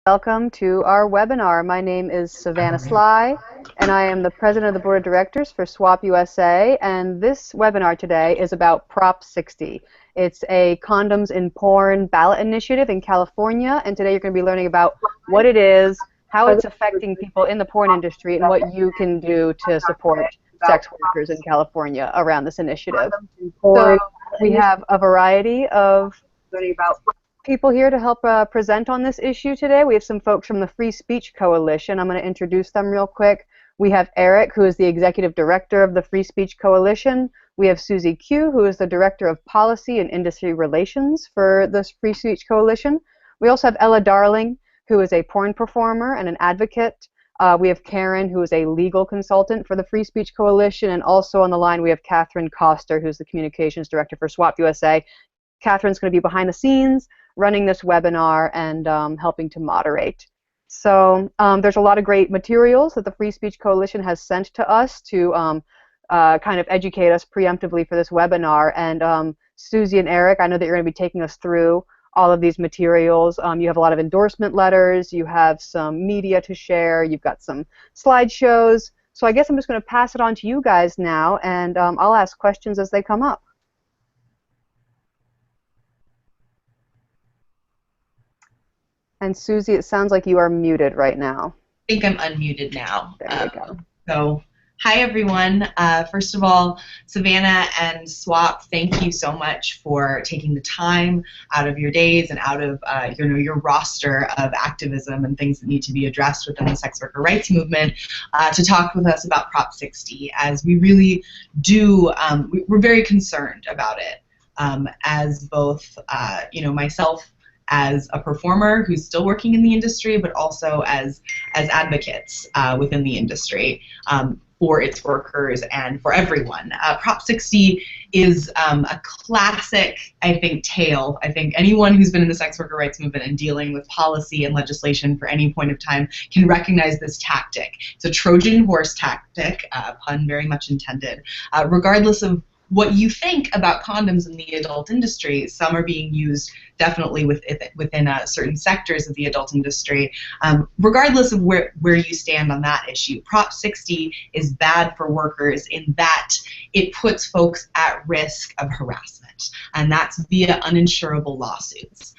Welcome to our webinar. My name is Savannah Sly, and I am the President of the Board of Directors for SWOP-USA, and this webinar today is about Prop 60. It's a Condoms in Porn ballot initiative in California, and today you're going to be learning about what it is, how it's affecting people in the porn industry, and what you can do to support sex workers in California around this initiative. So we have a variety of people here to help present on this issue today. We have some folks from the Free Speech Coalition. I'm going to introduce them real quick. We have Eric, who is the Executive Director of the Free Speech Coalition. We have Souxsie Q, who is the Director of Policy and Industry Relations for the Free Speech Coalition. We also have Ela Darling, who is a porn performer and an advocate. We have Karen, who is a legal consultant for the Free Speech Coalition. And also on the line, we have Catherine Koster, who's the Communications Director for SWOP-USA. Catherine's going to be behind the scenes, running this webinar and helping to moderate. So there's a lot of great materials that the Free Speech Coalition has sent to us to kind of educate us preemptively for this webinar. And Souxsie and Eric, I know that you're going to be taking us through all of these materials. You have a lot of endorsement letters, you have some media to share, you've got some slideshows. So I guess I'm just going to pass it on to you guys now, and I'll ask questions as they come up. And Souxsie, it sounds like you are muted right now. I think I'm unmuted now. There you go. So, hi everyone. First of all, Savannah and SWOP, thank you so much for taking the time out of your days and out of your roster of activism and things that need to be addressed within the sex worker rights movement to talk with us about Prop 60, as we really do. We're very concerned about it, as both myself, as a performer who's still working in the industry, but also as advocates within the industry for its workers and for everyone. Prop 60 is a classic, I think, tale. I think anyone who's been in the sex worker rights movement and dealing with policy and legislation for any point of time can recognize this tactic. It's a Trojan horse tactic, pun very much intended, regardless of what you think about condoms in the adult industry. Some are being used definitely within certain sectors of the adult industry. Regardless of where you stand on that issue, Prop 60 is bad for workers in that it puts folks at risk of harassment, and that's via uninsurable lawsuits.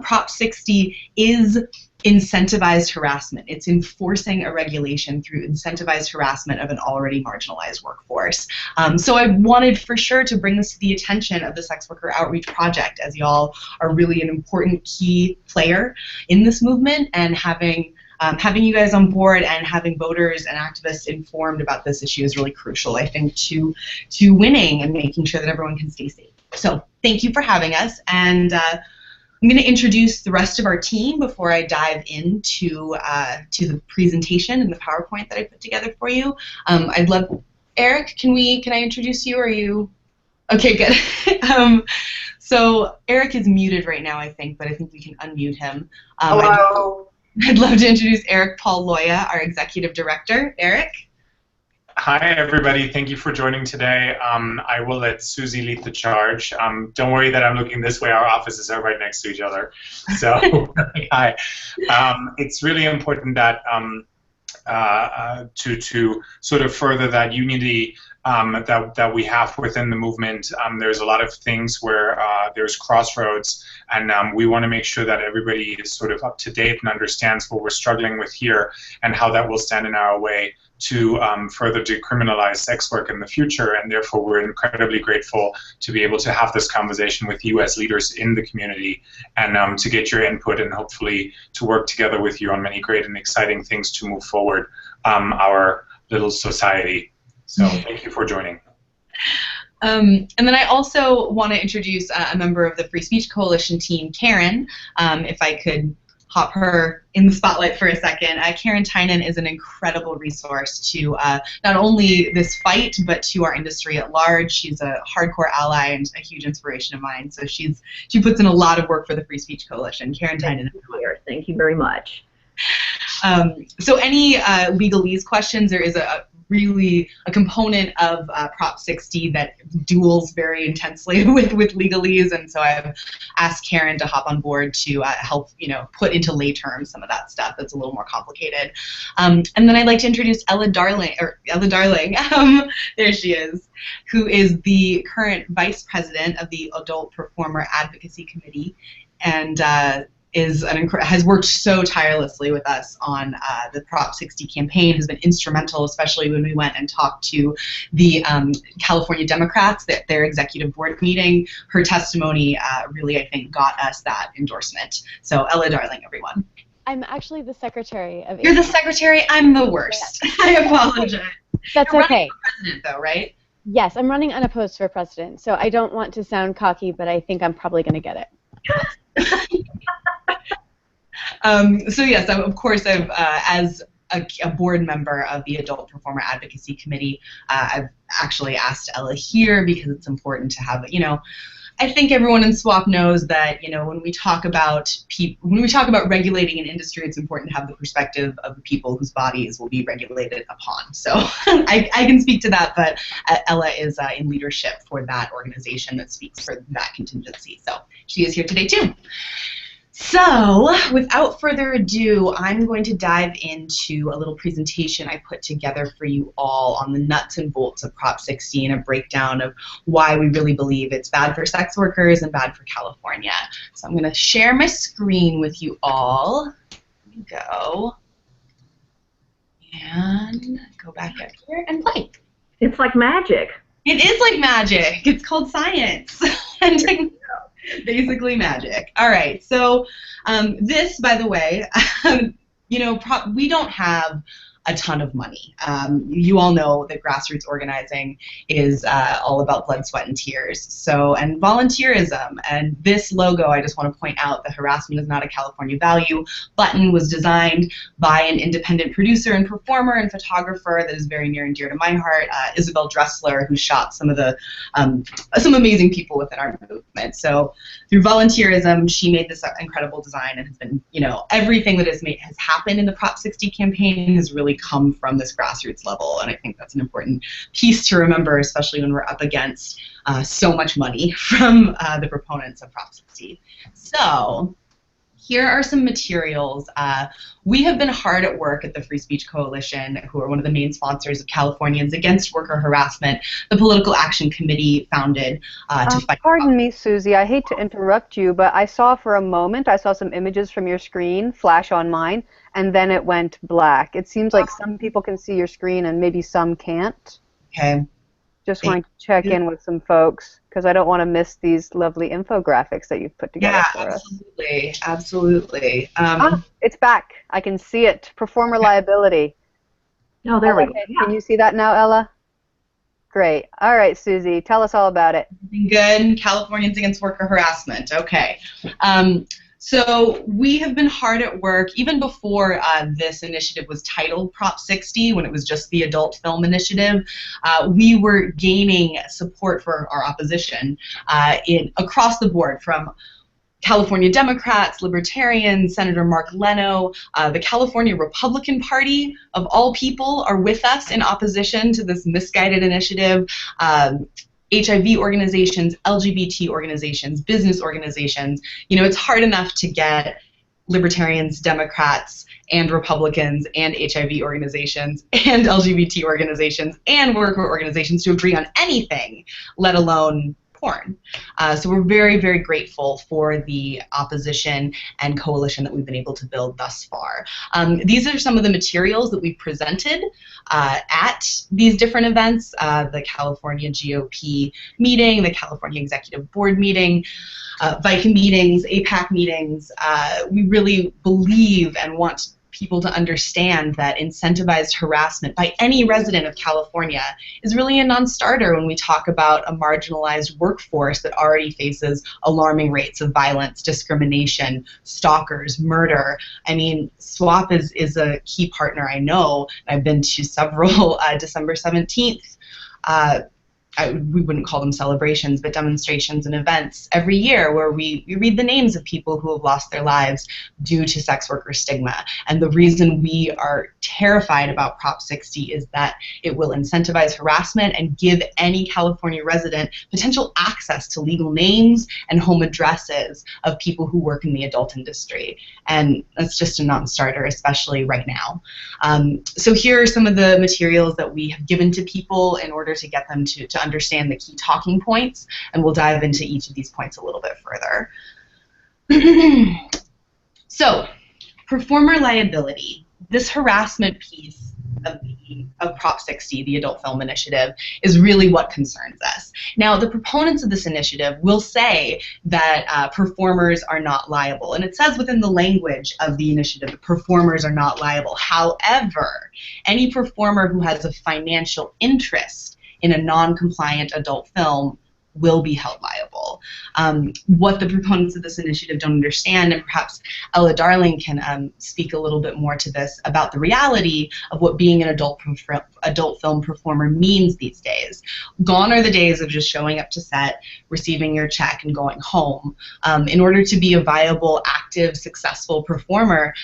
Prop 60 is incentivized harassment. It's enforcing a regulation through incentivized harassment of an already marginalized workforce. So I wanted for sure to bring this to the attention of the Sex Worker Outreach Project, as y'all are really an important key player in this movement, and having you guys on board and having voters and activists informed about this issue is really crucial, I think, to winning and making sure that everyone can stay safe. So thank you for having us, and I'm going to introduce the rest of our team before I dive into to the presentation and the PowerPoint that I put together for you. I'd love, Eric, can I introduce you? Or are you? Okay, good. So Eric is muted right now, I think, but I think we can unmute him. Hello. I'd love to introduce Eric Paul Leue, our Executive Director. Eric? Hi, everybody. Thank you for joining today. I will let Souxsie lead the charge. Don't worry that I'm looking this way. Our offices are right next to each other. So, hi. It's really important that to sort of further that unity that we have within the movement. There's a lot of things where there's crossroads, and we want to make sure that everybody is sort of up to date and understands what we're struggling with here and how that will stand in our way to further decriminalize sex work in the future. And therefore we're incredibly grateful to be able to have this conversation with you as leaders in the community, and to get your input and hopefully to work together with you on many great and exciting things to move forward our little society. So thank you for joining. And then I also want to introduce a member of the Free Speech Coalition team, Karen, if I could hop her in the spotlight for a second. Karen Tynan is an incredible resource to not only this fight, but to our industry at large. She's a hardcore ally and a huge inspiration of mine. So she puts in a lot of work for the Free Speech Coalition. Karen Tynan. Thank you very much. So any legalese questions, there is a really a component of Prop 60 that duels very intensely with legalese, and so I've asked Karen to hop on board to help, put into lay terms some of that stuff that's a little more complicated. And then I'd like to introduce Ela Darling, there she is, who is the current Vice President of the Adult Performer Advocacy Committee, and has worked so tirelessly with us on the Prop 60 campaign, has been instrumental, especially when we went and talked to the California Democrats at their executive board meeting. Her testimony really, I think, got us that endorsement. So Ela Darling, everyone. I'm actually the secretary of. You're the secretary? I'm the worst. Yes. I apologize. That's You're okay. running for president, though, right? Yes, I'm running unopposed for president, so I don't want to sound cocky, but I think I'm probably going to get it. So yes, of course, I've as a board member of the Adult Performer Advocacy Committee, I've actually asked Ela here because it's important to have, I think everyone in SWOP knows that, when we talk about regulating an industry, it's important to have the perspective of the people whose bodies will be regulated upon. So I can speak to that, but Ela is in leadership for that organization that speaks for that contingency. So she is here today too. So, without further ado, I'm going to dive into a little presentation I put together for you all on the nuts and bolts of Prop 60 and a breakdown of why we really believe it's bad for sex workers and bad for California. So I'm going to share my screen with you all. Here we go. And go back up here and play. It's like magic. It is like magic. It's called science. And basically magic. All right, so this, by the way, we don't have a ton of money. You all know that grassroots organizing is all about blood, sweat, and tears. So, and volunteerism. And this logo, I just want to point out, the harassment is not a California value button was designed by an independent producer and performer and photographer that is very near and dear to my heart, Isabel Dressler, who shot some of the some amazing people within our movement. So through volunteerism, she made this incredible design, and has been, everything that has happened in the Prop 60 campaign has really come from this grassroots level, and I think that's an important piece to remember, especially when we're up against so much money from the proponents of Prop 60. So here are some materials. We have been hard at work at the Free Speech Coalition, who are one of the main sponsors of Californians Against Worker Harassment, the political action committee founded to fight. Pardon me, Susie, I hate to interrupt you, but I saw for a moment, I saw some images from your screen flash on mine, and then it went black. It seems like some people can see your screen and maybe some can't. Okay. Just wanting to check in with some folks, because I don't want to miss these lovely infographics that you've put together for us. Yeah, absolutely. It's back. I can see it. Performer liability. Oh, there we go. Can you see that now, Ela? Great. All right, Susie, tell us all about it. Good. Californians Against Worker Harassment. Okay. So we have been hard at work, even before this initiative was titled Prop 60, when it was just the Adult Film Initiative. We were gaining support for our opposition across the board, from California Democrats, Libertarians, Senator Mark Leno, the California Republican Party, of all people, are with us in opposition to this misguided initiative. HIV organizations, LGBT organizations, business organizations. It's hard enough to get Libertarians, Democrats, and Republicans, and HIV organizations, and LGBT organizations, and worker organizations to agree on anything, let alone porn. So we're very, very grateful for the opposition and coalition that we've been able to build thus far. These are some of the materials that we've presented at these different events, the California GOP meeting, the California Executive Board meeting, VICA meetings, APAC meetings. We really believe and want people to understand that incentivized harassment by any resident of California is really a non-starter when we talk about a marginalized workforce that already faces alarming rates of violence, discrimination, stalkers, murder. I mean, SWOP is a key partner, I know. I've been to several December 17th we wouldn't call them celebrations, but demonstrations and events every year where we read the names of people who have lost their lives due to sex worker stigma. And the reason we are terrified about Prop 60 is that it will incentivize harassment and give any California resident potential access to legal names and home addresses of people who work in the adult industry. And that's just a non-starter, especially right now. So here are some of the materials that we have given to people in order to get them to understand the key talking points, and we'll dive into each of these points a little bit further. So, performer liability. This harassment piece of Prop 60, the Adult Film Initiative, is really what concerns us. Now, the proponents of this initiative will say that performers are not liable, and it says within the language of the initiative that performers are not liable. However, any performer who has a financial interest in a non-compliant adult film will be held liable. What the proponents of this initiative don't understand, and perhaps Ela Darling can speak a little bit more to this about the reality of what being an adult film performer means these days. Gone are the days of just showing up to set, receiving your check, and going home. In order to be a viable, active, successful performer,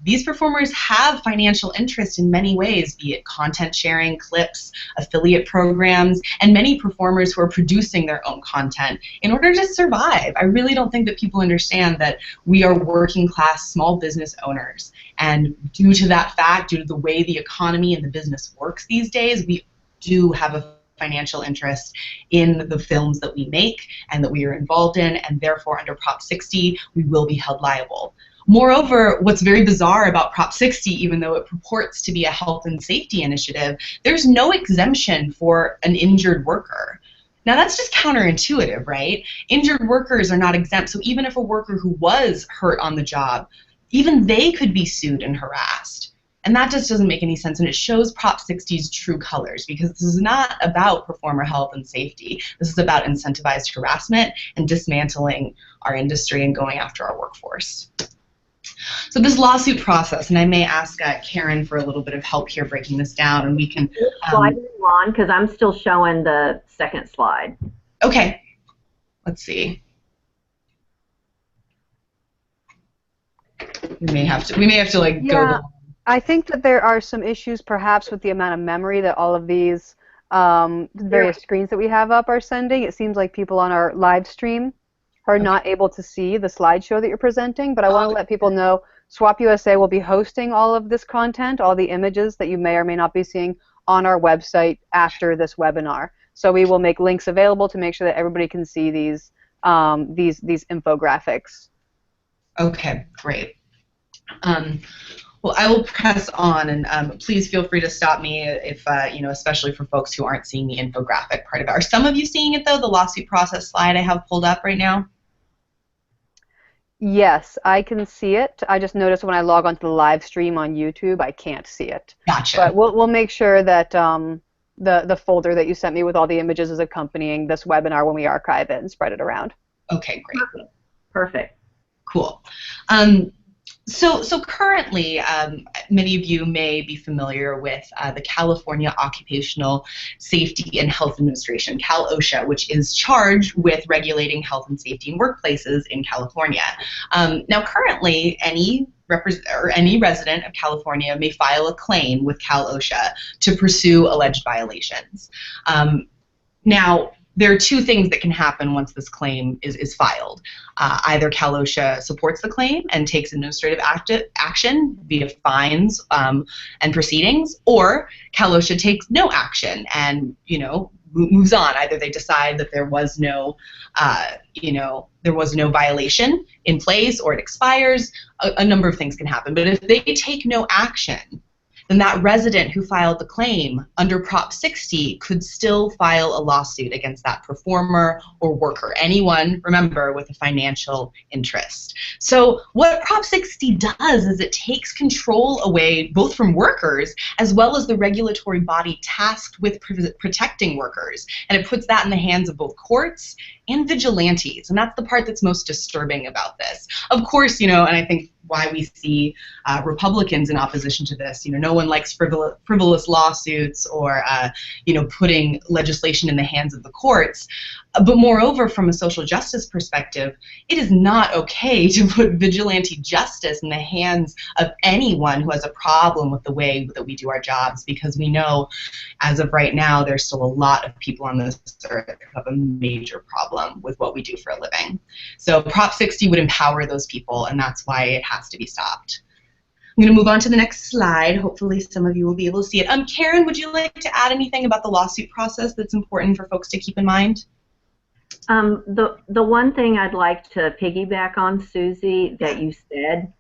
these performers have financial interest in many ways, be it content sharing, clips, affiliate programs, and many performers who are producing their own content in order to survive. I really don't think that people understand that we are working class small business owners, and due to that fact, due to the way the economy and the business works these days, we do have a financial interest in the films that we make and that we are involved in, and therefore under Prop 60 we will be held liable. Moreover, what's very bizarre about Prop 60, even though it purports to be a health and safety initiative, there's no exemption for an injured worker. Now that's just counterintuitive, right? Injured workers are not exempt, so even if a worker who was hurt on the job, even they could be sued and harassed. And that just doesn't make any sense, and it shows Prop 60's true colors, because this is not about performer health and safety. This is about incentivized harassment and dismantling our industry and going after our workforce. So this lawsuit process, and I may ask Karen for a little bit of help here breaking this down, and we can... Slide on, because I'm still showing the second slide. Okay. Let's see. We may have to like go... I think that there are some issues perhaps with the amount of memory that all of these various screens that we have up are sending. It seems like people on our live stream are not able to see the slideshow that you're presenting, but I want to let people know SWOP-USA will be hosting all of this content, all the images that you may or may not be seeing on our website after this webinar. So we will make links available to make sure that everybody can see these infographics. Okay, great. Well, I will press on, and please feel free to stop me if, you know, especially for folks who aren't seeing the infographic part of it. Are some of you seeing it, though, the lawsuit process slide I have pulled up right now? Yes, I can see it. I just noticed when I log onto the live stream on YouTube, I can't see it. Gotcha. But we'll make sure that the folder that you sent me with all the images is accompanying this webinar when we archive it and spread it around. Okay, great. Perfect. Cool. So currently, many of you may be familiar with the California Occupational Safety and Health Administration, Cal-OSHA, which is charged with regulating health and safety in workplaces in California. Now, currently, any resident of California may file a claim with Cal-OSHA to pursue alleged violations. Now, there are two things that can happen once this claim is filed. Either Cal-OSHA supports the claim and takes administrative action via fines and proceedings, or Cal-OSHA takes no action and, you know, moves on. Either they decide that there was no, there was no violation in place, or it expires. A number of things can happen. But if they take no action, then that resident who filed the claim under Prop 60 could still file a lawsuit against that performer or worker, anyone, remember, with a financial interest. So what Prop 60 does is it takes control away both from workers as well as the regulatory body tasked with protecting workers, and it puts that in the hands of both courts and vigilantes, and that's the part that's most disturbing about this. Of course, you know, and I think why we see Republicans in opposition to this. You know, no one likes frivolous lawsuits or you know, putting legislation in the hands of the courts. But moreover, from a social justice perspective, it is not okay to put vigilante justice in the hands of anyone who has a problem with the way that we do our jobs, because we know, as of right now, there's still a lot of people on this earth who have a major problem with what we do for a living. So Prop 60 would empower those people, and that's why it has to be stopped. I'm going to move on to the next slide. Hopefully some of you will be able to see it. Karen, would you like to add anything about the lawsuit process that's important for folks to keep in mind? The one thing I'd like to piggyback on, Susie, that you said,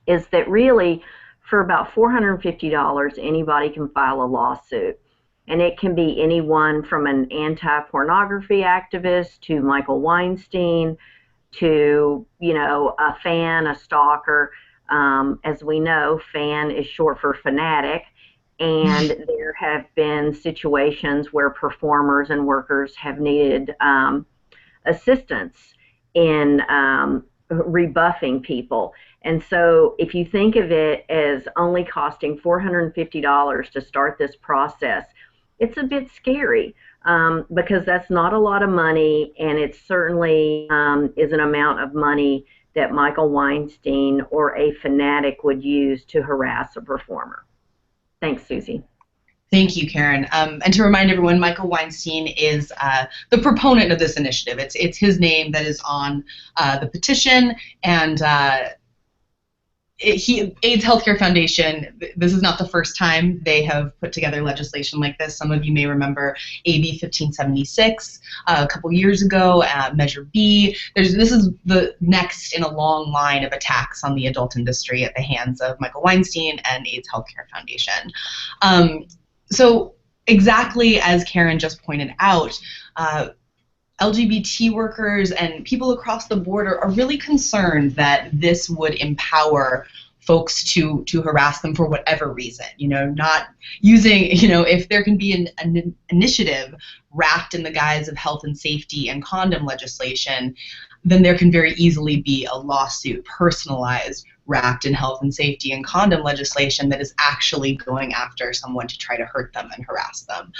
is that really for about $450, anybody can file a lawsuit. And it can be anyone from an anti-pornography activist to Michael Weinstein to, you know, a fan, a stalker. As we know, fan is short for fanatic. And there have been situations where performers and workers have needed assistance in rebuffing people. And so if you think of it as only costing $450 to start this process, it's a bit scary because that's not a lot of money, and it certainly is an amount of money that Michael Weinstein or a fanatic would use to harass a performer. Thanks, Susie. Thank you, Karen. And to remind everyone, Michael Weinstein is the proponent of this initiative. It's his name that is on the petition, and AIDS Healthcare Foundation, this is not the first time they have put together legislation like this. Some of you may remember AB 1576 a couple years ago, Measure B. This is the next in a long line of attacks on the adult industry at the hands of Michael Weinstein and AIDS Healthcare Foundation. So exactly as Karen just pointed out, LGBT workers and people across the board are really concerned that this would empower folks to harass them for whatever reason. You know, not using, you know, if there can be an initiative wrapped in the guise of health and safety and condom legislation, then there can very easily be a lawsuit personalized, wrapped in health and safety and condom legislation that is actually going after someone to try to hurt them and harass them.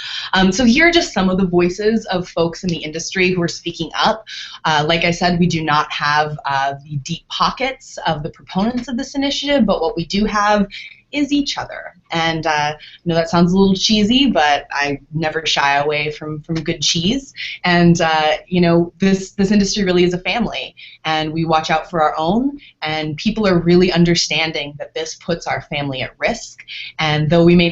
So here are just some of the voices of folks in the industry who are speaking up. Like I said, we do not have the deep pockets of the proponents of this initiative, but what we do have is each other. And I know that sounds a little cheesy, but I never shy away from good cheese. And you know, this industry really is a family, and we watch out for our own, and people are really understanding that this puts our family at risk. And though we may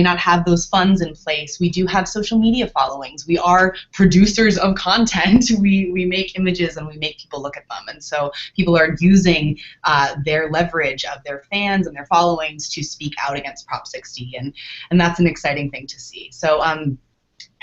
not have those funds in place, we do have social media followings. We are producers of content. We make images and we make people look at them. And so people are using their leverage of their fans and their followings to speak out against Prop 60, and that's an exciting thing to see. So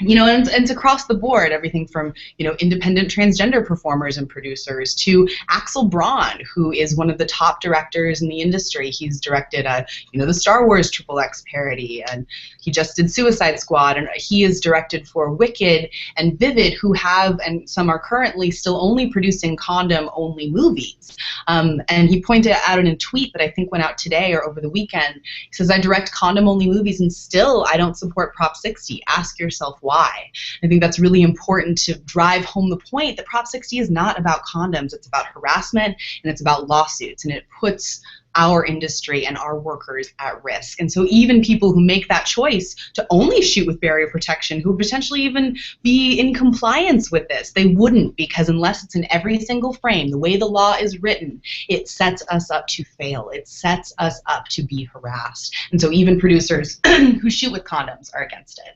you know, and it's across the board, everything from, you know, independent transgender performers and producers to Axel Braun, who is one of the top directors in the industry. He's directed, you know, the Star Wars XXX parody, and he just did Suicide Squad, and he is directed for Wicked and Vivid, who have, and some are currently still only producing condom-only movies. And he pointed out in a tweet that I think went out today or over the weekend. He says, "I direct condom-only movies, and still I don't support Prop 60. Ask yourself why." I think that's really important to drive home the point that Prop 60 is not about condoms. It's about harassment, and it's about lawsuits, and it puts our industry and our workers at risk. And so even people who make that choice to only shoot with barrier protection, who would potentially even be in compliance with this, they wouldn't, because unless it's in every single frame, the way the law is written, it sets us up to fail. It sets us up to be harassed. And so even producers who shoot with condoms are against it.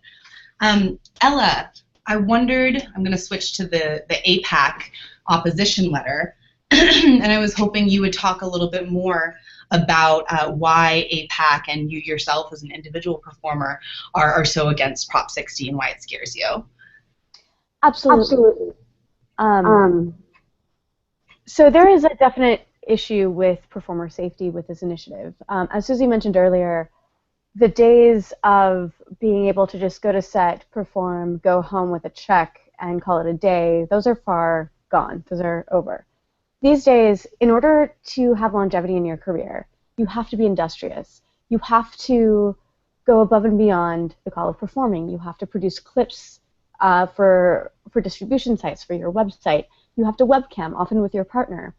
Ella, I wondered, I'm going to switch to the APAC opposition letter, and I was hoping you would talk a little bit more about why APAC and you yourself as an individual performer are so against Prop 60 and why it scares you. Absolutely. So there is a definite issue with performer safety with this initiative. As Susie mentioned earlier, the days of being able to just go to set, perform, go home with a check, and call it a day, those are far gone. Those are over. these days, in order to have longevity in your career, you have to be industrious. You have to go above and beyond the call of performing. You have to produce clips for distribution sites, for your website. You have to webcam, often with your partner.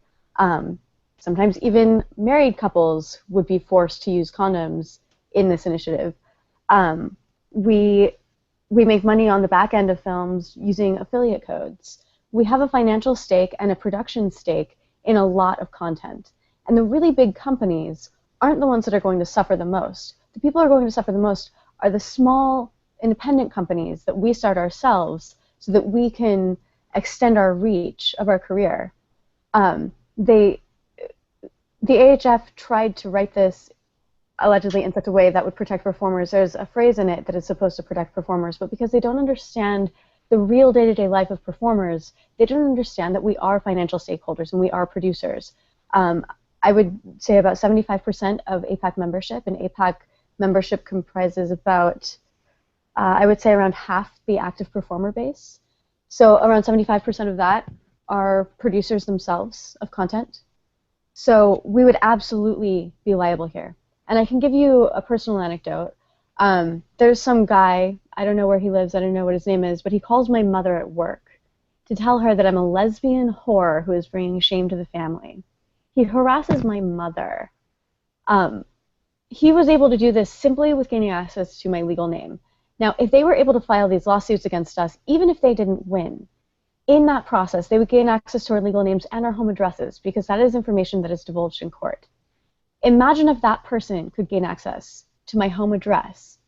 Sometimes even married couples would be forced to use condoms in this initiative. We make money on the back end of films using affiliate codes. We have a financial stake and a production stake in a lot of content. And the really big companies aren't the ones that are going to suffer the most. The people who are going to suffer the most are the small independent companies that we start ourselves so that we can extend our reach of our career. The AHF tried to write this allegedly in such a way that would protect performers. There's a phrase in it that is supposed to protect performers, but because they don't understand the real day-to-day life of performers, they don't understand that we are financial stakeholders and we are producers. I would say about 75% of APAC membership, and APAC membership comprises about, I would say around half the active performer base. So around 75% of that are producers themselves of content. So we would absolutely be liable here. And I can give you a personal anecdote. There's some guy, I don't know where he lives, I don't know what his name is, but he calls my mother at work to tell her that I'm a lesbian whore who is bringing shame to the family. He harasses my mother. He was able to do this simply with gaining access to my legal name. Now, if they were able to file these lawsuits against us, even if they didn't win, in that process, they would gain access to our legal names and our home addresses, because that is information that is divulged in court. Imagine if that person could gain access to my home address.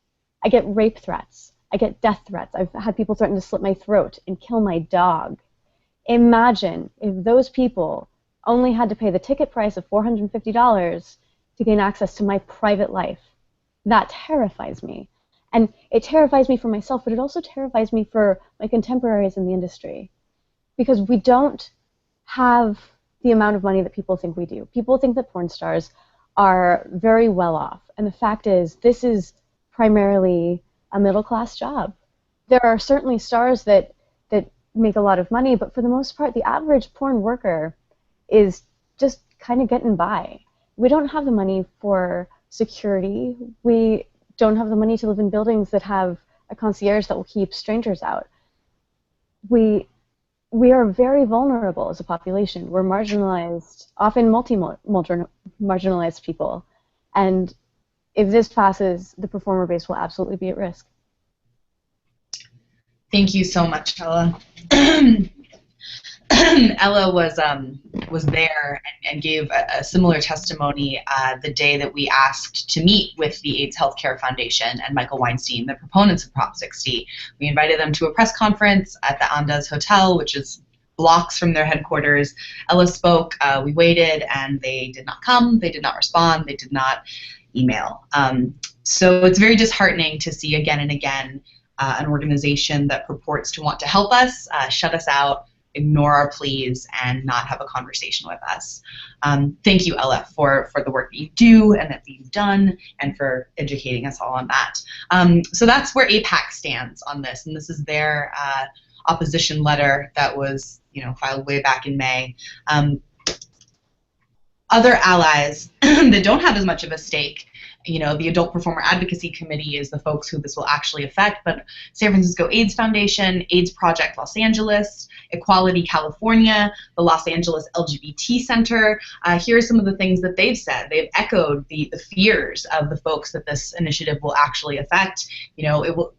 I get rape threats. I get death threats. I've had people threaten to slit my throat and kill my dog. Imagine if those people only had to pay the ticket price of $450 to gain access to my private life. That terrifies me. And it terrifies me for myself, but it also terrifies me for my contemporaries in the industry. Because we don't have the amount of money that people think we do. People think that porn stars are very well off. And the fact is, this is primarily a middle-class job. There are certainly stars that make a lot of money, but for the most part, the average porn worker is just kind of getting by. We don't have the money for security. We don't have the money to live in buildings that have a concierge that will keep strangers out. We are very vulnerable as a population. We're marginalized, often multi-marginalized people. And if this passes, the performer base will absolutely be at risk. Thank you so much, Ella. Ella was there and gave a similar testimony the day that we asked to meet with the AIDS Healthcare Foundation and Michael Weinstein, the proponents of Prop 60. We invited them to a press conference at the Andaz Hotel, which is blocks from their headquarters. Ella spoke, we waited, and they did not come, they did not respond, they did not email. So it's very disheartening to see again and again an organization that purports to want to help us shut us out, ignore our pleas, and not have a conversation with us. Thank you, Ella, for the work that you do and that you've done, and for educating us all on that. So that's where APAC stands on this, and this is their opposition letter that was, filed way back in May. Other allies that don't have as much of a stake, the Adult Performer Advocacy Committee is the folks who this will actually affect, but San Francisco AIDS Foundation, AIDS Project Los Angeles, Equality California, the Los Angeles LGBT Center, here are some of the things that they've said. They've echoed the fears of the folks that this initiative will actually affect,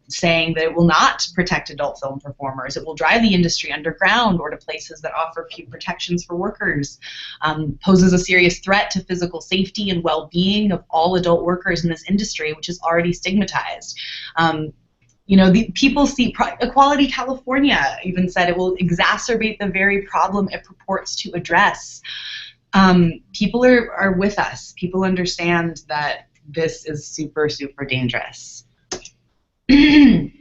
saying that it will not protect adult film performers. It will drive the industry underground or to places that offer few protections for workers, poses a serious threat to physical safety and well-being of all adult workers in this industry, which is already stigmatized. The people see, Equality California even said it will exacerbate the very problem it purports to address. People are with us. People understand that this is super, super dangerous. And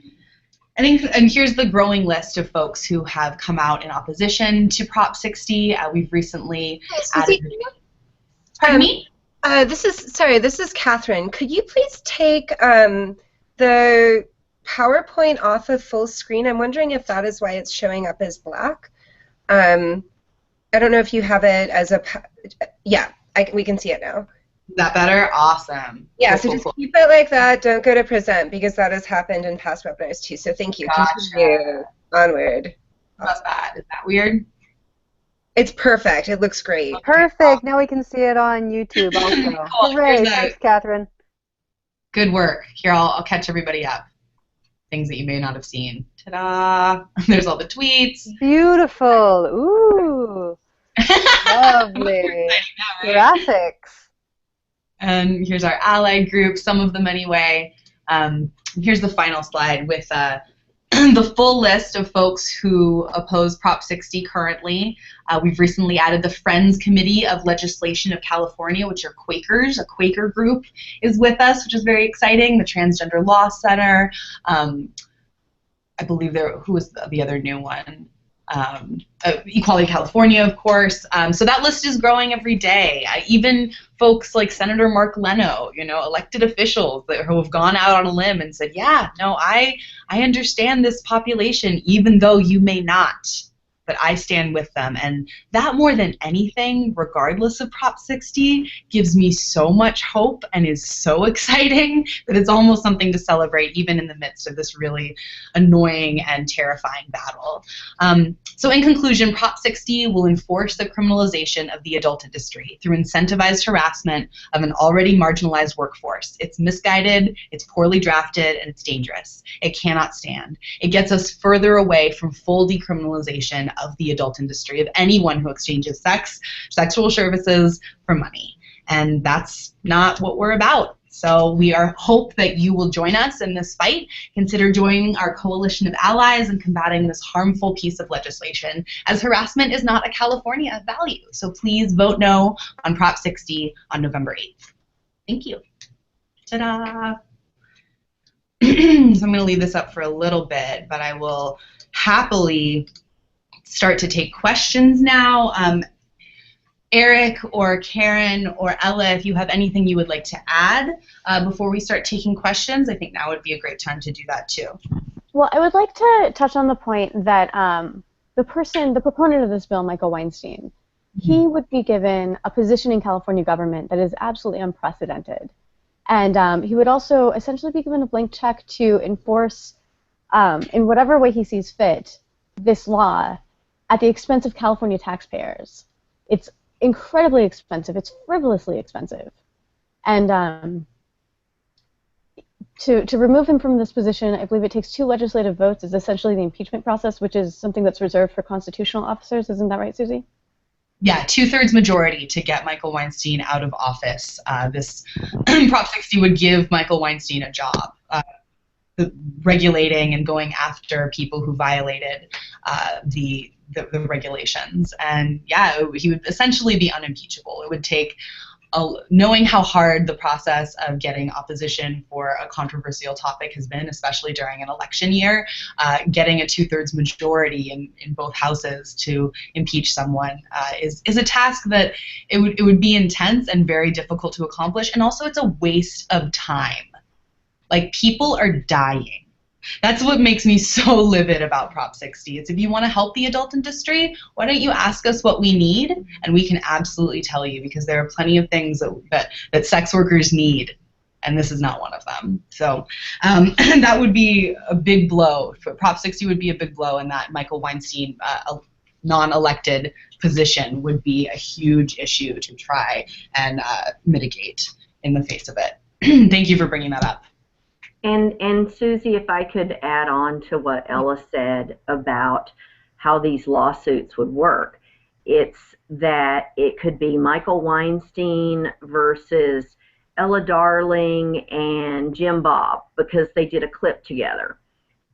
here's the growing list of folks who have come out in opposition to Prop 60. We've recently added... Pardon me? This is Catherine. Could you please take the PowerPoint off of full screen? I'm wondering if that is why it's showing up as black. I don't know if you have it as a, yeah, we can see it now. Is that better? Awesome. Yeah, Cool, so cool, just cool. keep it like that. Don't go to present because that has happened in past webinars too. So thank you. Gotcha. Continue onward. How's that? Is that weird? It's perfect. It looks great. Perfect. Now we can see it on YouTube also. Cool. Hooray. Thanks, Catherine. Good work. Here, I'll catch everybody up. Things that you may not have seen. Ta-da! There's all the tweets. Beautiful. Ooh. Lovely. Graphics. And here's our ally group, some of them anyway. Here's the final slide with the full list of folks who oppose Prop 60 currently. We've recently added the Friends Committee of Legislation of California, which are Quakers. A Quaker group is with us, which is very exciting. The Transgender Law Center. I believe who was the other new one? Equality California, of course. So that list is growing every day. Even folks like Senator Mark Leno, elected officials who have gone out on a limb and said, yeah, no, I understand this population, even though you may not. But I stand with them. And that, more than anything, regardless of Prop 60, gives me so much hope and is so exciting that it's almost something to celebrate, even in the midst of this really annoying and terrifying battle. So in conclusion, Prop 60 will enforce the criminalization of the adult industry through incentivized harassment of an already marginalized workforce. It's misguided, it's poorly drafted, and it's dangerous. It cannot stand. It gets us further away from full decriminalization of the adult industry, of anyone who exchanges sexual services for money. And that's not what we're about. So we hope that you will join us in this fight. Consider joining our coalition of allies in combating this harmful piece of legislation, as harassment is not a California value. So please vote no on Prop 60 on November 8th. Thank you. Ta-da! So I'm going to leave this up for a little bit, but I will happily start to take questions now. Eric or Karen or Ella, if you have anything you would like to add before we start taking questions, I think now would be a great time to do that too. Well, I would like to touch on the point that the proponent of this bill, Michael Weinstein, he would be given a position in California government that is absolutely unprecedented. And he would also essentially be given a blank check to enforce, in whatever way he sees fit, this law at the expense of California taxpayers. It's incredibly expensive. It's frivolously expensive. And to remove him from this position, I believe it takes 2 legislative votes. Is essentially the impeachment process, which is something that's reserved for constitutional officers. Isn't that right, Souxsie? Yeah, 2/3 majority to get Michael Weinstein out of office. This Prop 60 would give Michael Weinstein a job, regulating and going after people who violated the regulations. And yeah, he would essentially be unimpeachable. It would take, knowing how hard the process of getting opposition for a controversial topic has been, especially during an election year, getting a 2/3 majority in both houses to impeach someone is a task that it would be intense and very difficult to accomplish, and also it's a waste of time. Like, people are dying. That's what makes me so livid about Prop 60. It's, if you want to help the adult industry, why don't you ask us what we need, and we can absolutely tell you, because there are plenty of things that sex workers need, and this is not one of them. So that would be a big blow. Prop 60 would be a big blow, and that Michael Weinstein, a non-elected position, would be a huge issue to try and mitigate in the face of it. Thank you for bringing that up. And Souxsie, if I could add on to what Ella said about how these lawsuits would work, it's that it could be Michael Weinstein versus Ela Darling and Jim Bob, because they did a clip together.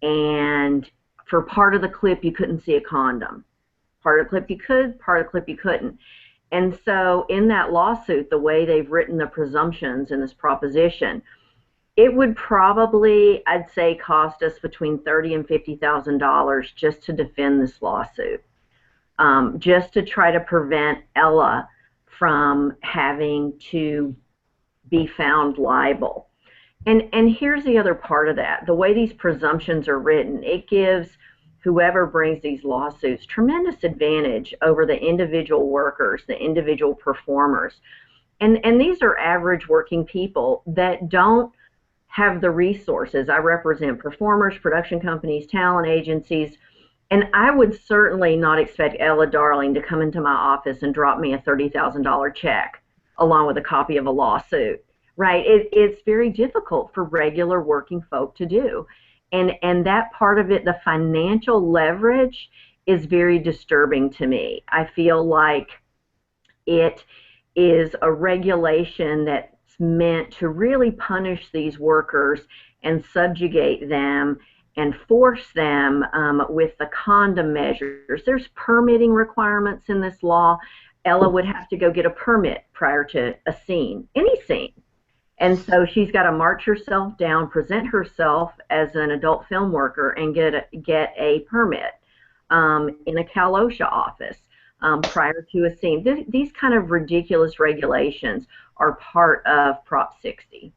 And for part of the clip, you couldn't see a condom. Part of the clip you could, part of the clip you couldn't. And so in that lawsuit, the way they've written the presumptions in this proposition, it would probably, I'd say, cost us between $30,000 and $50,000 just to defend this lawsuit, just to try to prevent Ella from having to be found liable. And here's the other part of that. The way these presumptions are written, it gives whoever brings these lawsuits tremendous advantage over the individual workers, the individual performers. And these are average working people that don't have the resources. I represent performers, production companies, talent agencies, and I would certainly not expect Ela Darling to come into my office and drop me a $30,000 check along with a copy of a lawsuit, right? It's very difficult for regular working folk to do. And that part of it, the financial leverage, is very disturbing to me. I feel like it is a regulation that's meant to really punish these workers and subjugate them and force them with the condom measures. There's permitting requirements in this law. Ela would have to go get a permit prior to a scene, any scene. And so she's got to march herself down, present herself as an adult film worker, and get a permit in a Cal OSHA office prior to a scene. These kind of ridiculous regulations are part of Prop 60.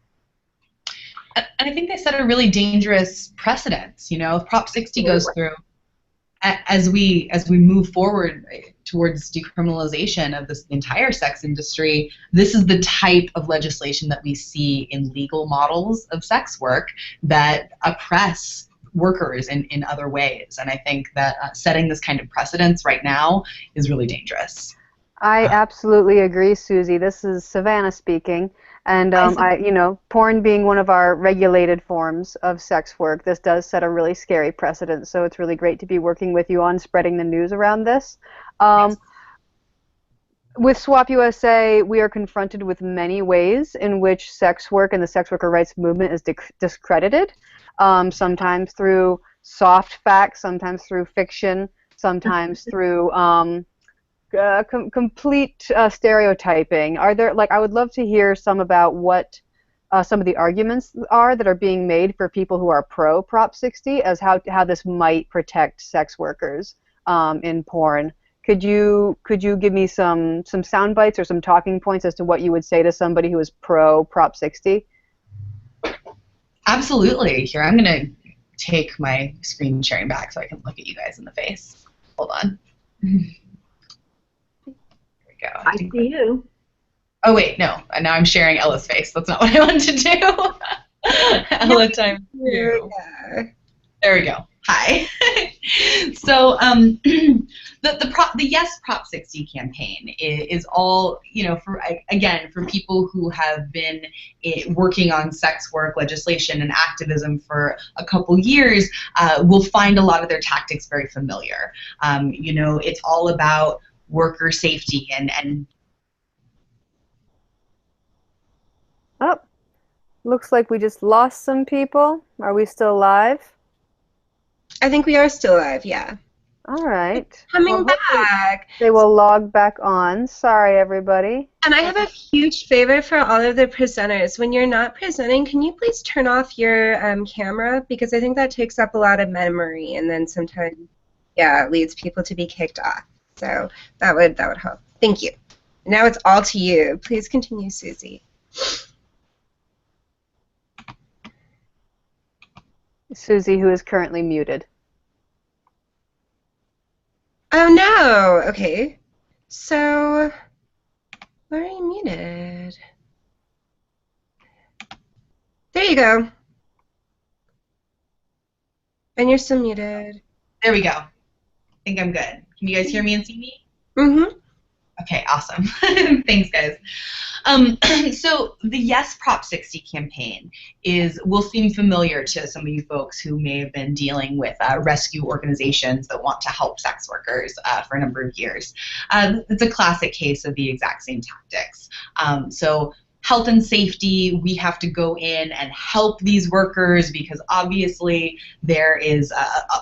And I think they set a really dangerous precedent. You know, if Prop 60 goes through, as we move forward towards decriminalization of this entire sex industry, this is the type of legislation that we see in legal models of sex work that oppress workers in other ways. And I think that setting this kind of precedence right now is really dangerous. I absolutely agree, Souxsie. This is Savannah speaking. And porn being one of our regulated forms of sex work, this does set a really scary precedent. So it's really great to be working with you on spreading the news around this. With SWOP-USA, we are confronted with many ways in which sex work and the sex worker rights movement is discredited, sometimes through soft facts, sometimes through fiction, sometimes through complete stereotyping. Are there, I would love to hear some about what some of the arguments are that are being made for people who are pro Prop 60 as how this might protect sex workers in porn. Could you give me some sound bites or some talking points as to what you would say to somebody who is pro Prop 60? Absolutely. Here, I'm going to take my screen sharing back so I can look at you guys in the face. Hold on. There we go. I see you. Oh, wait, no. Now I'm sharing Ela's face. That's not what I wanted to do. Ela, time two. There we go. Hi. So the Yes Prop 60 campaign is all, for people who have been working on sex work legislation and activism for a couple years, will find a lot of their tactics very familiar. It's all about worker safety and Oh, looks like we just lost some people. Are we still live? I think we are still live, yeah. All right. Coming back. They will log back on. Sorry, everybody. And I have a huge favor for all of the presenters. When you're not presenting, can you please turn off your camera? Because I think that takes up a lot of memory, and then sometimes, it leads people to be kicked off. So that would help. Thank you. Now it's all to you. Please continue, Souxsie. Souxsie, who is currently muted. Oh no! Okay. So, why are you muted? There you go. And you're still muted. There we go. I think I'm good. Can you guys hear me and see me? Mm-hmm. Okay, awesome. Thanks, guys. So the Yes Prop 60 campaign will seem familiar to some of you folks who may have been dealing with rescue organizations that want to help sex workers for a number of years. It's a classic case of the exact same tactics. So health and safety, we have to go in and help these workers because obviously there is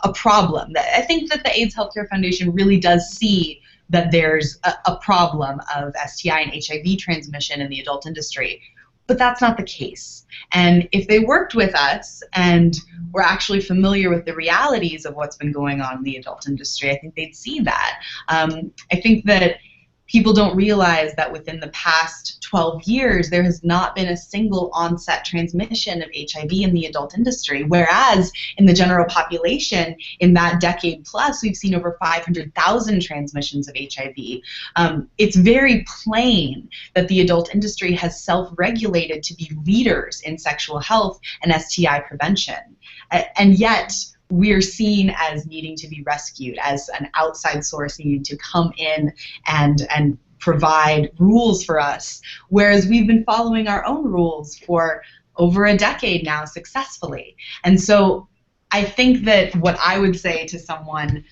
a problem. I think that the AIDS Healthcare Foundation really does see that there's a problem of STI and HIV transmission in the adult industry. But that's not the case. And if they worked with us and were actually familiar with the realities of what's been going on in the adult industry, I think they'd see that. I think that people don't realize that within the past 12 years, there has not been a single onset transmission of HIV in the adult industry, whereas in the general population, in that decade plus, we've seen over 500,000 transmissions of HIV. It's very plain that the adult industry has self-regulated to be leaders in sexual health and STI prevention. And yet, we're seen as needing to be rescued, as an outside source needing to come in and provide rules for us, whereas we've been following our own rules for over a decade now successfully. And so I think that what I would say to someone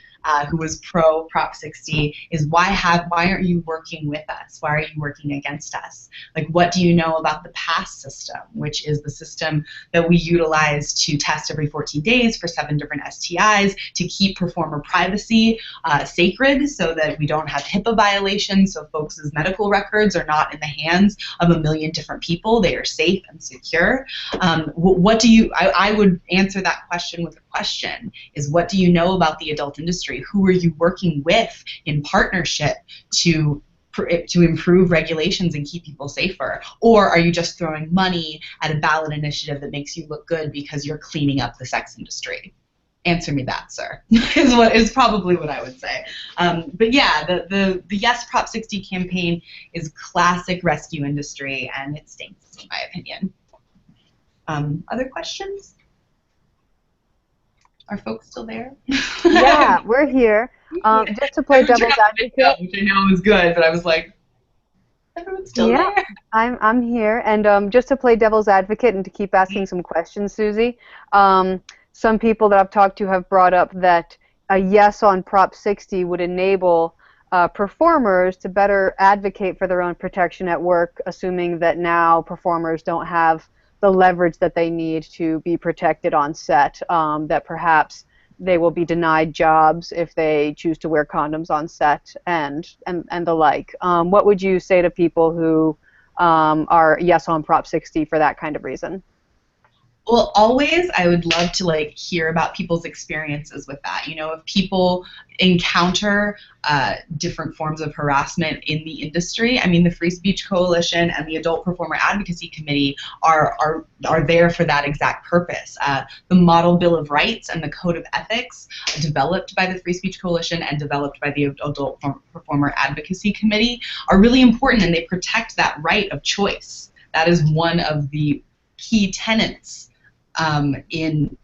who was pro Prop 60 is why aren't you working with us? Why are you working against us? Like, what do you know about the PASS system, which is the system that we utilize to test every 14 days for 7 different STIs to keep performer privacy sacred so that we don't have HIPAA violations, so folks' medical records are not in the hands of a million different people. They are safe and secure. What do you, I would answer that question with a question, is what do you know about the adult industry? Who are you working with in partnership to improve regulations and keep people safer? Or are you just throwing money at a ballot initiative that makes you look good because you're cleaning up the sex industry? Answer me that, sir, is probably what I would say. But yeah, the Yes Prop 60 campaign is classic rescue industry, and it stinks, in my opinion. Other questions? Are folks still there? Yeah, we're here. Just to play devil's advocate. Which I know is good, but I was like, everyone's still there. I'm here, and just to play devil's advocate and to keep asking some questions, Souxsie. Some people that I've talked to have brought up that a yes on Prop 60 would enable performers to better advocate for their own protection at work, assuming that now performers don't have the leverage that they need to be protected on set, that perhaps they will be denied jobs if they choose to wear condoms on set and the like. What would you say to people who are yes on Prop 60 for that kind of reason? Well, always I would love to hear about people's experiences with that. You know, if people encounter different forms of harassment in the industry, I mean, the Free Speech Coalition and the Adult Performer Advocacy Committee are there for that exact purpose. The Model Bill of Rights and the Code of Ethics, developed by the Free Speech Coalition and developed by the Adult Performer Advocacy Committee, are really important, and they protect that right of choice. That is one of the key tenets in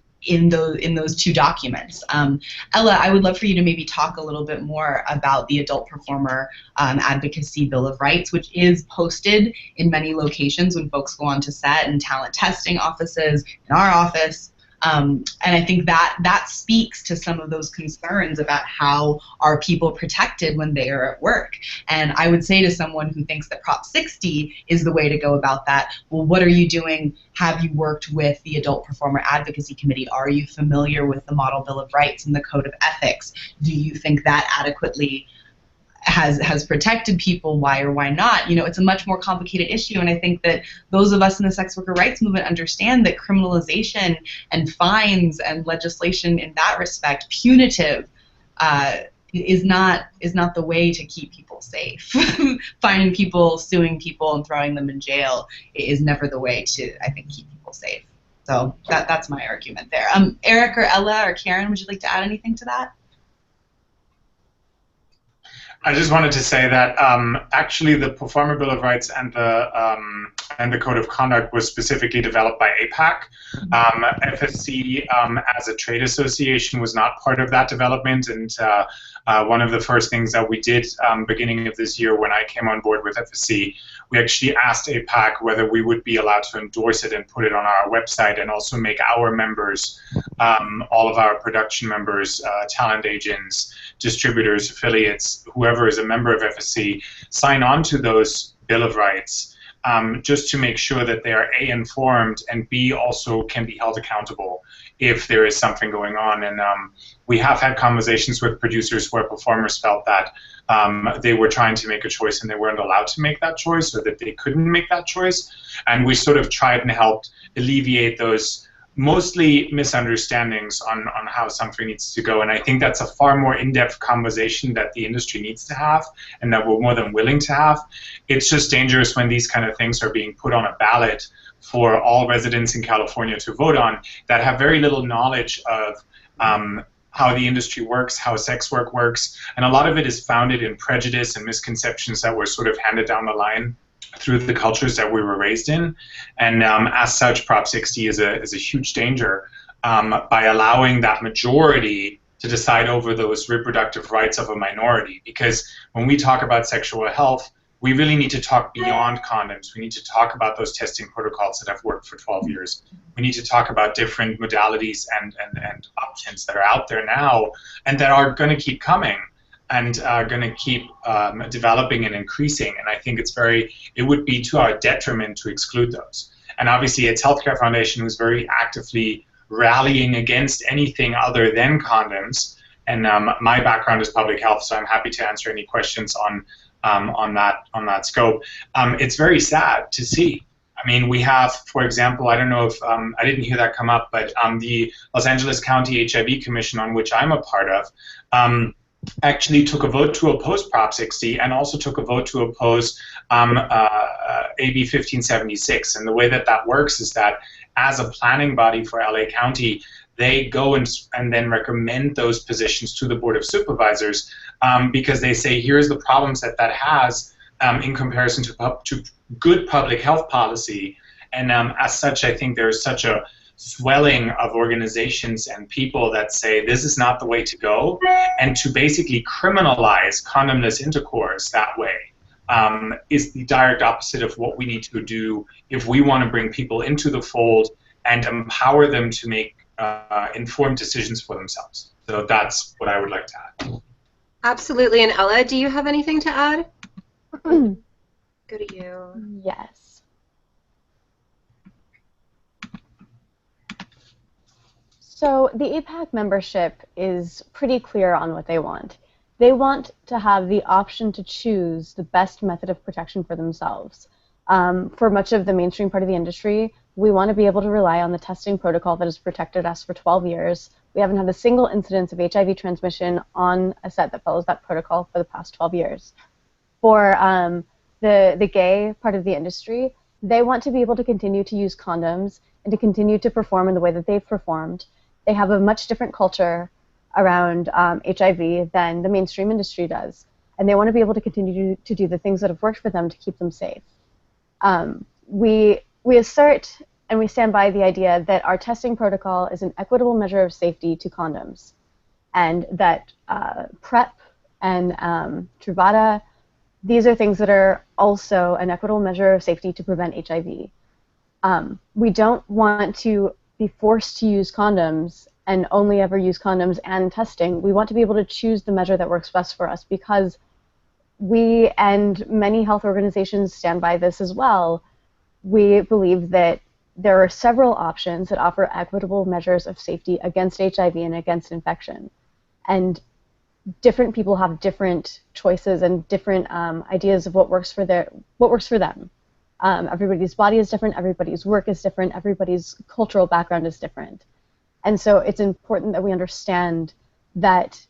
those two documents. Ella, I would love for you to maybe talk a little bit more about the Adult Performer Advocacy Bill of Rights, which is posted in many locations when folks go on to set, and talent testing offices, in our office. And I think that speaks to some of those concerns about how are people protected when they are at work. And I would say to someone who thinks that Prop 60 is the way to go about that, well, what are you doing? Have you worked with the Adult Performer Advocacy Committee? Are you familiar with the Model Bill of Rights and the Code of Ethics? Do you think that adequately has protected people? Why or why not? You know, it's a much more complicated issue, and I think that those of us in the sex worker rights movement understand that criminalization and fines and legislation in that respect, punitive, is not the way to keep people safe. Finding people, suing people, and throwing them in jail is never the way to, I think, keep people safe. So that's my argument there. Eric or Ella or Karen, would you like to add anything to that? I just wanted to say that actually the Performer Bill of Rights and the Code of Conduct was specifically developed by APAC. FSC as a trade association was not part of that development, and one of the first things that we did beginning of this year when I came on board with FSC, we actually asked APAC whether we would be allowed to endorse it and put it on our website, and also make our members, all of our production members, talent agents, distributors, affiliates, whoever is a member of FSC, sign on to those Bill of Rights, just to make sure that they are A, informed, and B, also can be held accountable if there is something going on. And we have had conversations with producers where performers felt that they were trying to make a choice and they weren't allowed to make that choice, or that they couldn't make that choice. And we sort of tried and helped alleviate those mostly misunderstandings on how something needs to go. And I think that's a far more in-depth conversation that the industry needs to have and that we're more than willing to have. It's just dangerous when these kind of things are being put on a ballot for all residents in California to vote on that have very little knowledge of how the industry works, how sex work works. And a lot of it is founded in prejudice and misconceptions that were sort of handed down the line through the cultures that we were raised in. And as such, Prop 60 is a huge danger by allowing that majority to decide over those reproductive rights of a minority. Because when we talk about sexual health, we really need to talk beyond condoms. We need to talk about those testing protocols that have worked for 12 years. We need to talk about different modalities and options that are out there now and that are going to keep coming and are going to keep developing and increasing. And I think it would be to our detriment to exclude those. And obviously, it's Healthcare Foundation who's very actively rallying against anything other than condoms. And my background is public health, so I'm happy to answer any questions on that scope. It's very sad to see. I mean, we have, for example, I don't know if I didn't hear that come up, but the Los Angeles County HIV Commission, on which I'm a part of, actually took a vote to oppose Prop 60 and also took a vote to oppose AB 1576. And the way that works is that as a planning body for LA County, they go and then recommend those positions to the Board of Supervisors because they say, here's the problems that has in comparison to good public health policy. And as such, I think there's such a swelling of organizations and people that say this is not the way to go, and to basically criminalize condomless intercourse that way is the direct opposite of what we need to do if we want to bring people into the fold and empower them to make informed decisions for themselves. So that's what I would like to add. Absolutely. And Ella, do you have anything to add? Go to you. Yes. So the APAC membership is pretty clear on what they want. They want to have the option to choose the best method of protection for themselves. For much of the mainstream part of the industry, we want to be able to rely on the testing protocol that has protected us for 12 years. We haven't had a single incidence of HIV transmission on a set that follows that protocol for the past 12 years. For the gay part of the industry, they want to be able to continue to use condoms and to continue to perform in the way that they've performed. They have a much different culture around HIV than the mainstream industry does, and they want to be able to continue to do the things that have worked for them to keep them safe. We assert and we stand by the idea that our testing protocol is an equitable measure of safety to condoms, and that PrEP and Truvada, these are things that are also an equitable measure of safety to prevent HIV. We don't want to be forced to use condoms and only ever use condoms and testing. We want to be able to choose the measure that works best for us, because we and many health organizations stand by this as well. We believe that there are several options that offer equitable measures of safety against HIV and against infection. And different people have different choices and different ideas of what works for them. Everybody's body is different, everybody's work is different, everybody's cultural background is different. And so it's important that we understand that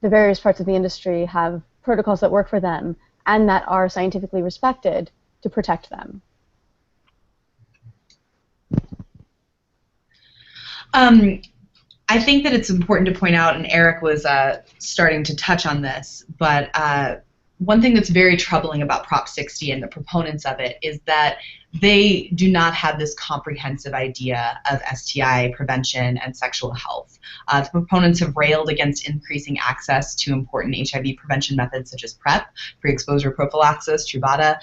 the various parts of the industry have protocols that work for them and that are scientifically respected to protect them. I think that it's important to point out, and Eric was starting to touch on this, but one thing that's very troubling about Prop 60 and the proponents of it is that they do not have this comprehensive idea of STI prevention and sexual health. The proponents have railed against increasing access to important HIV prevention methods such as PrEP, pre-exposure prophylaxis, Truvada,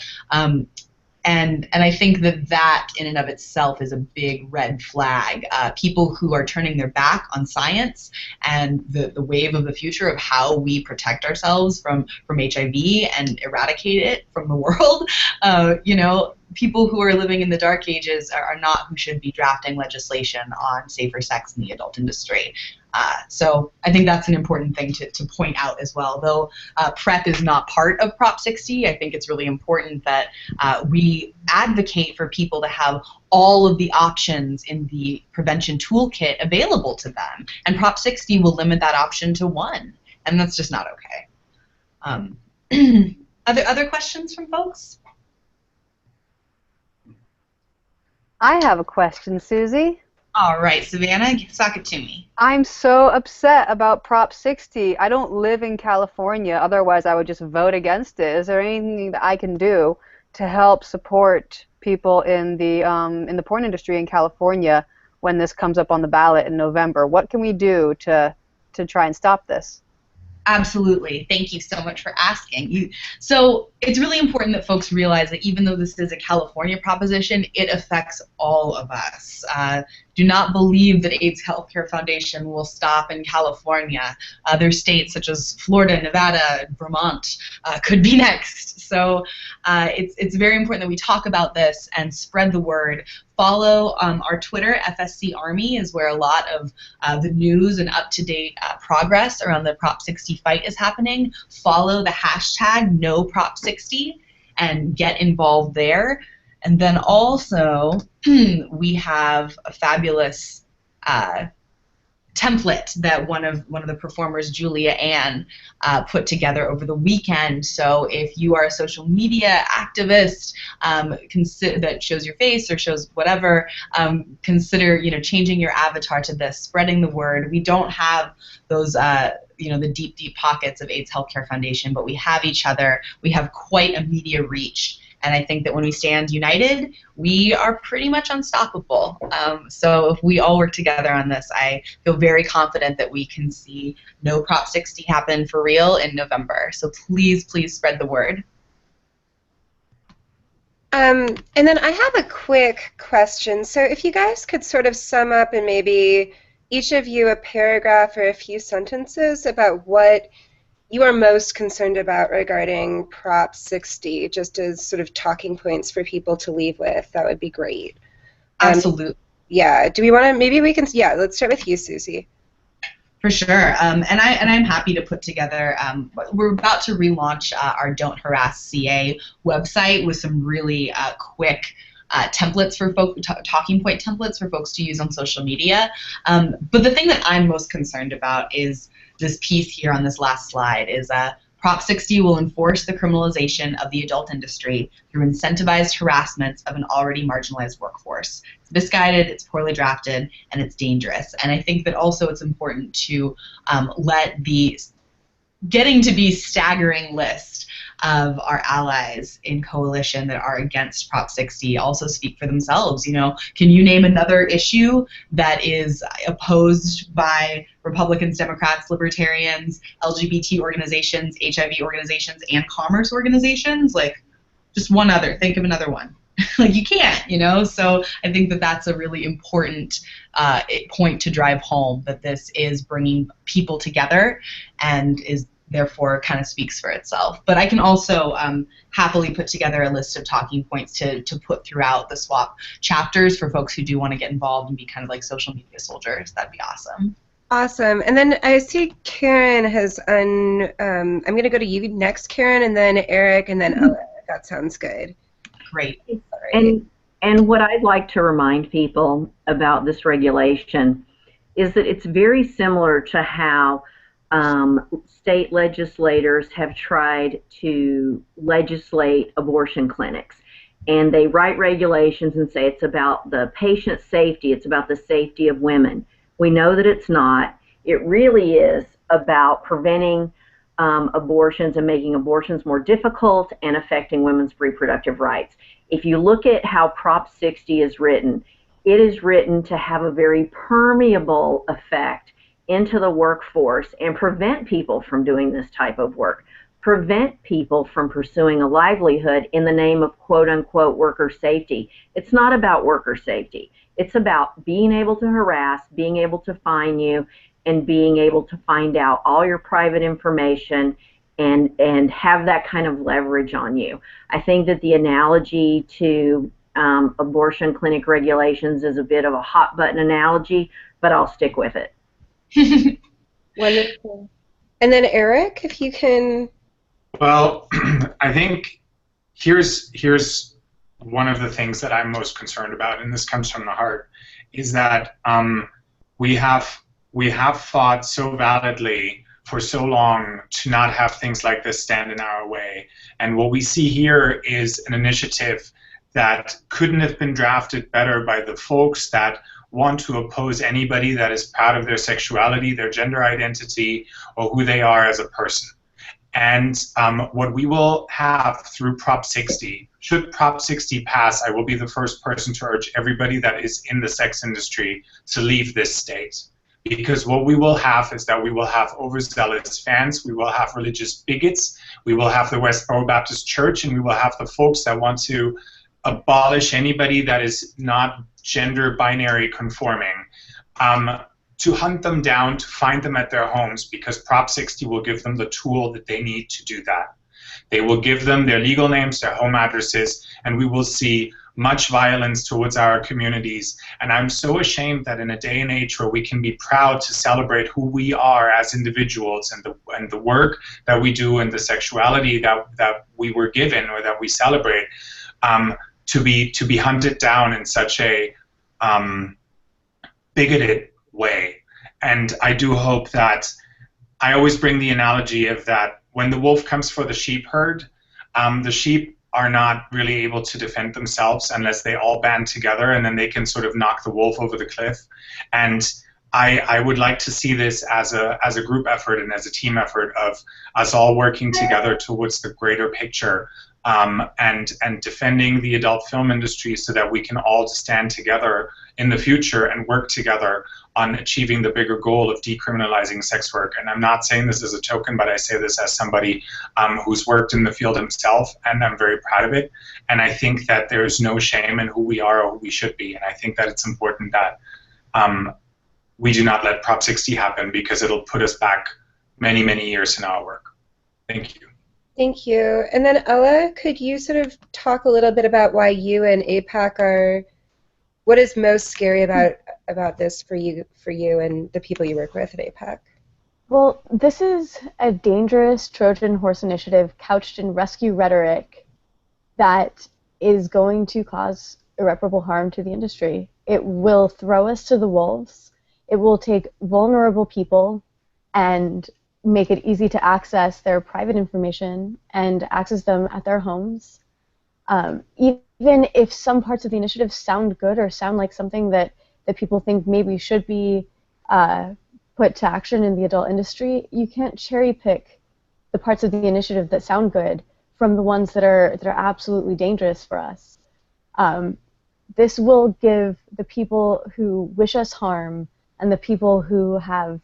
and I think that in and of itself is a big red flag. People who are turning their back on science and the wave of the future of how we protect ourselves from HIV and eradicate it from the world, people who are living in the dark ages are not who should be drafting legislation on safer sex in the adult industry. So I think that's an important thing to point out as well. Though PrEP is not part of Prop 60, I think it's really important that we advocate for people to have all of the options in the prevention toolkit available to them. And Prop 60 will limit that option to one, and that's just not okay. Other questions from folks? I have a question, Susie. All right, Savannah, sock it to me. I'm so upset about Prop 60. I don't live in California, otherwise I would just vote against it. Is there anything that I can do to help support people in the porn industry in California when this comes up on the ballot in November? What can we do to try and stop this? Absolutely. Thank you so much for asking. So it's really important that folks realize that even though this is a California proposition, it affects all of us. Do not believe that AIDS Healthcare Foundation will stop in California. Other states such as Florida, Nevada, Vermont could be next. So it's very important that we talk about this and spread the word. Follow our Twitter, FSC Army, is where a lot of the news and up-to-date progress around the Prop 60 fight is happening. Follow the hashtag NoProp60 and get involved there. And then also, we have a fabulous template that one of the performers, Julia Ann, put together over the weekend. So if you are a social media activist that shows your face or shows whatever, consider changing your avatar to this, spreading the word. We don't have those the deep pockets of AIDS Healthcare Foundation, but we have each other. We have quite a media reach. And I think that when we stand united, we are pretty much unstoppable. So if we all work together on this, I feel very confident that we can see no Prop 60 happen for real in November. So please, please spread the word. And then I have a quick question. So if you guys could sort of sum up in maybe each of you a paragraph or a few sentences about what you are most concerned about regarding Prop 60, just as sort of talking points for people to leave with, that would be great. Absolutely. Yeah. Do we want to? Maybe we can. Yeah. Let's start with you, Susie. For sure. And I'm happy to put together. We're about to relaunch our Don't Harass CA website with some really quick templates for talking point templates for folks to use on social media. But the thing that I'm most concerned about is this piece here on this last slide is Prop 60 will enforce the criminalization of the adult industry through incentivized harassment of an already marginalized workforce. It's misguided, it's poorly drafted, and it's dangerous. And I think that also it's important to let the getting to be staggering list of our allies in coalition that are against Prop 60 also speak for themselves. Can you name another issue that is opposed by Republicans, Democrats, Libertarians, LGBT organizations, HIV organizations, and commerce organizations? Like, just one other. Think of another one. Like, you can't, So I think that that's a really important point to drive home, that this is bringing people together and is therefore kind of speaks for itself. But I can also happily put together a list of talking points to put throughout the SWOP chapters for folks who do want to get involved and be kind of like social media soldiers. That'd be awesome. Awesome. And then I see Karen has I'm going to go to you next, Karen, and then Eric, and then Ella. That sounds good. Great. And what I'd like to remind people about this regulation is that it's very similar to how state legislators have tried to legislate abortion clinics. And they write regulations and say it's about the patient safety, it's about the safety of women. We know that it's not. It really is about preventing abortions and making abortions more difficult and affecting women's reproductive rights. If you look at how Prop 60 is written, it is written to have a very permeable effect into the workforce and prevent people from doing this type of work, prevent people from pursuing a livelihood in the name of quote-unquote worker safety. It's not about worker safety. It's about being able to harass, being able to fine you, and being able to find out all your private information and have that kind of leverage on you. I think that the analogy to abortion clinic regulations is a bit of a hot button analogy, but I'll stick with it. Wonderful. And then Eric, if you can. Well, I think here's one of the things that I'm most concerned about, and this comes from the heart, is that we have fought so validly for so long to not have things like this stand in our way. And what we see here is an initiative that couldn't have been drafted better by the folks that want to oppose anybody that is proud of their sexuality, their gender identity, or who they are as a person. And what we will have through Prop 60, should Prop 60 pass, I will be the first person to urge everybody that is in the sex industry to leave this state. Because what we will have is that we will have overzealous fans, we will have religious bigots, we will have the Westboro Baptist Church, and we will have the folks that want to abolish anybody that is not gender binary conforming, to hunt them down, to find them at their homes, because Prop 60 will give them the tool that they need to do that. They will give them their legal names, their home addresses, and we will see much violence towards our communities. And I'm so ashamed that in a day and age where we can be proud to celebrate who we are as individuals and the work that we do and the sexuality that we were given or that we celebrate, to be hunted down in such a bigoted way. And I do hope that, I always bring the analogy of that when the wolf comes for the sheep herd, the sheep are not really able to defend themselves unless they all band together, and then they can sort of knock the wolf over the cliff. And I would like to see this as a group effort and as a team effort of us all working together towards the greater picture, and defending the adult film industry so that we can all stand together in the future and work together on achieving the bigger goal of decriminalizing sex work. And I'm not saying this as a token, but I say this as somebody who's worked in the field himself, and I'm very proud of it. And I think that there's no shame in who we are or who we should be. And I think that it's important that we do not let Prop 60 happen, because it'll put us back many, many years in our work. Thank you. Thank you. And then Ella, could you sort of talk a little bit about why you and APAC are, what is most scary about this for you and the people you work with at APAC? Well, this is a dangerous Trojan horse initiative couched in rescue rhetoric that is going to cause irreparable harm to the industry. It will throw us to the wolves. It will take vulnerable people and make it easy to access their private information and access them at their homes. Even if some parts of the initiative sound good or sound like something that people think maybe should be put to action in the adult industry, you can't cherry pick the parts of the initiative that sound good from the ones that are absolutely dangerous for us. This will give the people who wish us harm and the people who have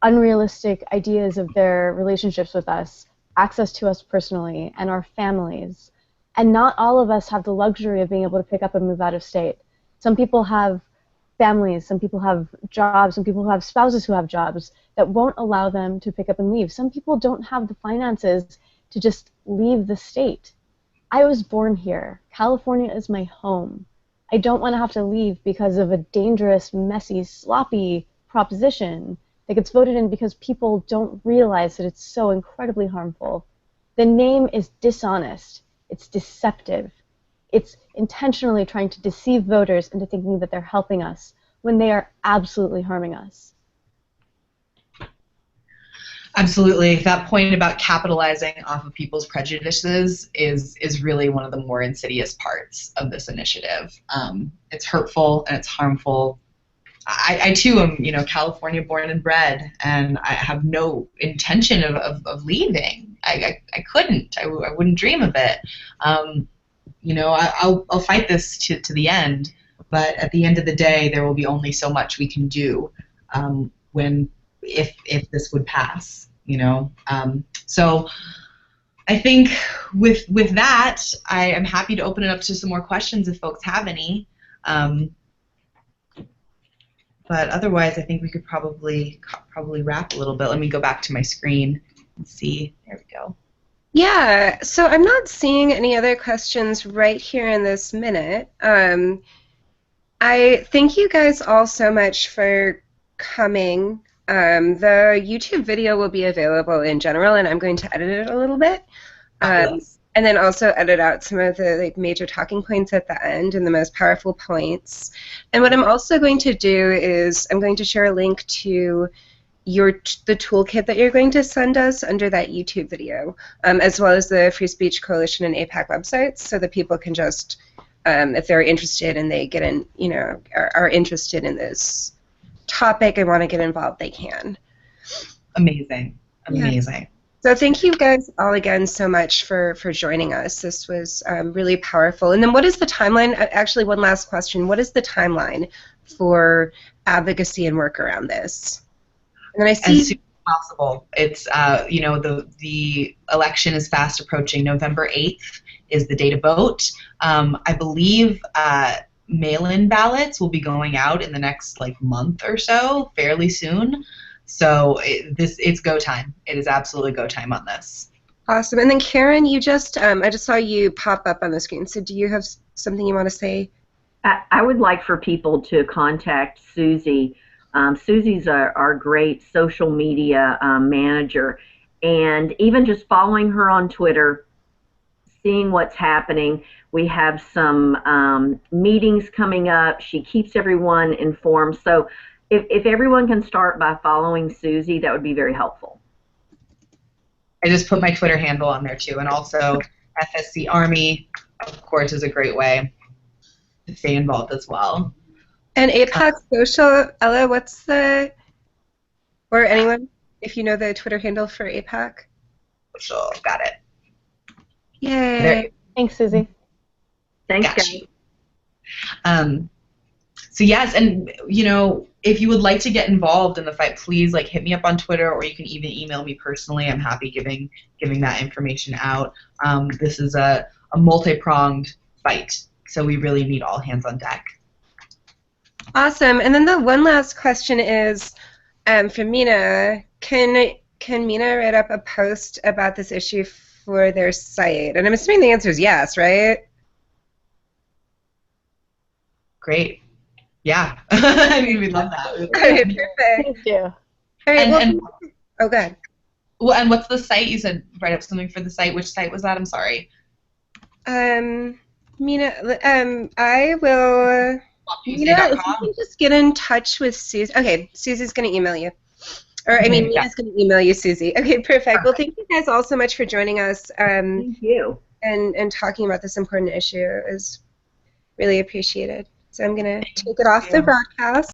unrealistic ideas of their relationships with us access to us personally and our families. And not all of us have the luxury of being able to pick up and move out of state. Some people have families, some people have jobs, some people who have spouses who have jobs that won't allow them to pick up and leave. Some people don't have the finances to just leave the state. I was born here. California is my home. I don't want to have to leave because of a dangerous, messy, sloppy proposition that gets voted in because people don't realize that it's so incredibly harmful. The name is dishonest. It's deceptive. It's intentionally trying to deceive voters into thinking that they're helping us when they are absolutely harming us. Absolutely. That point about capitalizing off of people's prejudices is really one of the more insidious parts of this initiative. It's hurtful and it's harmful. I too am, California born and bred, and I have no intention of leaving. I couldn't. I wouldn't dream of it. I'll fight this to the end, but at the end of the day, there will be only so much we can do if this would pass. So I think with that, I am happy to open it up to some more questions if folks have any. But otherwise, I think we could probably wrap a little bit. Let me go back to my screen. Let's see. There we go. Yeah, so I'm not seeing any other questions right here in this minute. I thank you guys all so much for coming. The YouTube video will be available in general, and I'm going to edit it a little bit. And then also edit out some of the major talking points at the end and the most powerful points. And what I'm also going to do is I'm going to share a link to the toolkit that you're going to send us under that YouTube video, as well as the Free Speech Coalition and APAC websites, so that people can just, if they're interested and they get in, are interested in this topic and want to get involved, they can. Amazing. Amazing. Yeah. So thank you guys all again so much for joining us. This was really powerful. And then what is the timeline? Actually, one last question. What is the timeline for advocacy and work around this? And then I see... As soon as possible. It's, the election is fast approaching. November 8th is the day to vote. I believe mail-in ballots will be going out in the next month or so, fairly soon. So it's go time. It is absolutely go time on this. Awesome. And then Karen, you just I just saw you pop up on the screen. So do you have something you want to say? I would like for people to contact Souxsie. Souxsie's our great social media manager, and even just following her on Twitter, seeing what's happening. We have some meetings coming up. She keeps everyone informed. So if everyone can start by following Souxsie, that would be very helpful. I just put my Twitter handle on there too, and also FSC Army, of course, is a great way to stay involved as well. And APAC Social, Ella, what's or anyone, if you know the Twitter handle for APAC? Social, got it. Yay. There. Thanks, Souxsie. Thanks, Gotcha. guys. So yes, and if you would like to get involved in the fight, please hit me up on Twitter, or you can even email me personally. I'm happy giving that information out. This is a multi-pronged fight, so we really need all hands on deck. Awesome. And then the one last question is for Mina. Can Mina write up a post about this issue for their site? And I'm assuming the answer is yes, right? Great. Yeah. I mean, we'd love that. Okay, perfect. Thank you. All right, oh, go ahead. Well, and what's the site? You said write up something for the site. Which site was that? I'm sorry. Mina, I will... Mina, if you can just get in touch with Souxsie. Okay, Souxsie's going to email you. Or, I mean, Mina's going to email you, Souxsie. Okay, perfect. Well, thank you guys all so much for joining us. Thank you. And talking about this important issue is really appreciated. So I'm going to take it off the broadcast.